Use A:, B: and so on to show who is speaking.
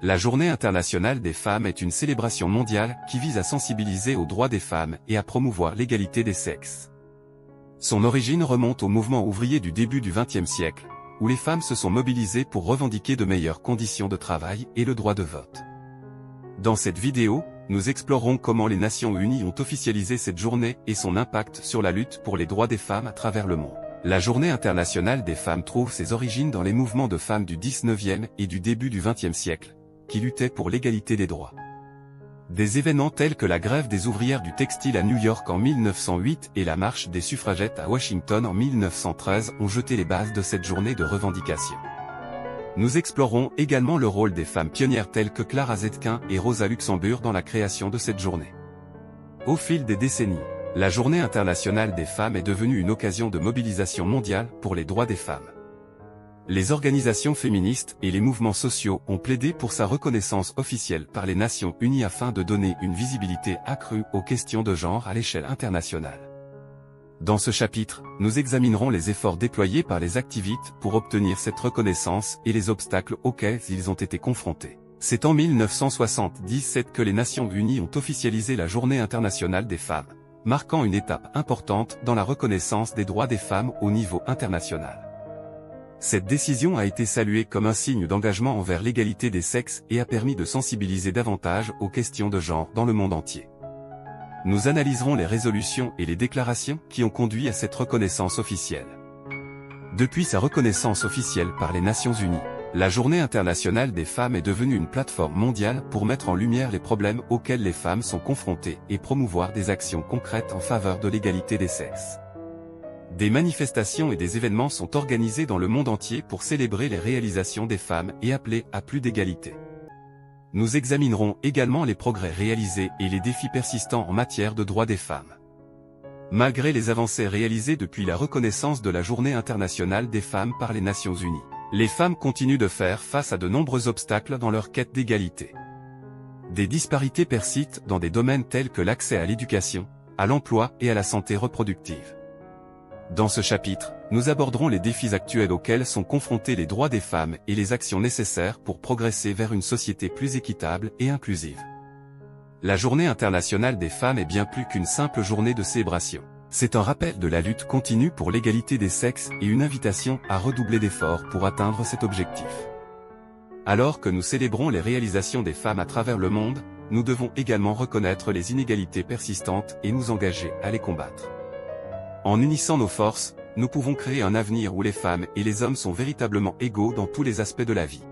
A: La Journée internationale des femmes est une célébration mondiale qui vise à sensibiliser aux droits des femmes et à promouvoir l'égalité des sexes. Son origine remonte au mouvement ouvrier du début du XXe siècle, où les femmes se sont mobilisées pour revendiquer de meilleures conditions de travail et le droit de vote. Dans cette vidéo, nous explorerons comment les Nations Unies ont officialisé cette journée et son impact sur la lutte pour les droits des femmes à travers le monde. La Journée internationale des femmes trouve ses origines dans les mouvements de femmes du XIXe et du début du XXe siècle, qui luttaient pour l'égalité des droits. Des événements tels que la grève des ouvrières du textile à New York en 1908 et la marche des suffragettes à Washington en 1913 ont jeté les bases de cette journée de revendication. Nous explorons également le rôle des femmes pionnières telles que Clara Zetkin et Rosa Luxemburg dans la création de cette journée. Au fil des décennies, la Journée internationale des femmes est devenue une occasion de mobilisation mondiale pour les droits des femmes. Les organisations féministes et les mouvements sociaux ont plaidé pour sa reconnaissance officielle par les Nations Unies afin de donner une visibilité accrue aux questions de genre à l'échelle internationale. Dans ce chapitre, nous examinerons les efforts déployés par les activistes pour obtenir cette reconnaissance et les obstacles auxquels ils ont été confrontés. C'est en 1977 que les Nations Unies ont officialisé la Journée internationale des femmes, marquant une étape importante dans la reconnaissance des droits des femmes au niveau international. Cette décision a été saluée comme un signe d'engagement envers l'égalité des sexes et a permis de sensibiliser davantage aux questions de genre dans le monde entier. Nous analyserons les résolutions et les déclarations qui ont conduit à cette reconnaissance officielle. Depuis sa reconnaissance officielle par les Nations Unies, la Journée internationale des femmes est devenue une plateforme mondiale pour mettre en lumière les problèmes auxquels les femmes sont confrontées et promouvoir des actions concrètes en faveur de l'égalité des sexes. Des manifestations et des événements sont organisés dans le monde entier pour célébrer les réalisations des femmes et appeler à plus d'égalité. Nous examinerons également les progrès réalisés et les défis persistants en matière de droits des femmes. Malgré les avancées réalisées depuis la reconnaissance de la Journée internationale des femmes par les Nations Unies, les femmes continuent de faire face à de nombreux obstacles dans leur quête d'égalité. Des disparités persistent dans des domaines tels que l'accès à l'éducation, à l'emploi et à la santé reproductive. Dans ce chapitre, nous aborderons les défis actuels auxquels sont confrontés les droits des femmes et les actions nécessaires pour progresser vers une société plus équitable et inclusive. La Journée internationale des femmes est bien plus qu'une simple journée de célébration. C'est un rappel de la lutte continue pour l'égalité des sexes et une invitation à redoubler d'efforts pour atteindre cet objectif. Alors que nous célébrons les réalisations des femmes à travers le monde, nous devons également reconnaître les inégalités persistantes et nous engager à les combattre. En unissant nos forces, nous pouvons créer un avenir où les femmes et les hommes sont véritablement égaux dans tous les aspects de la vie.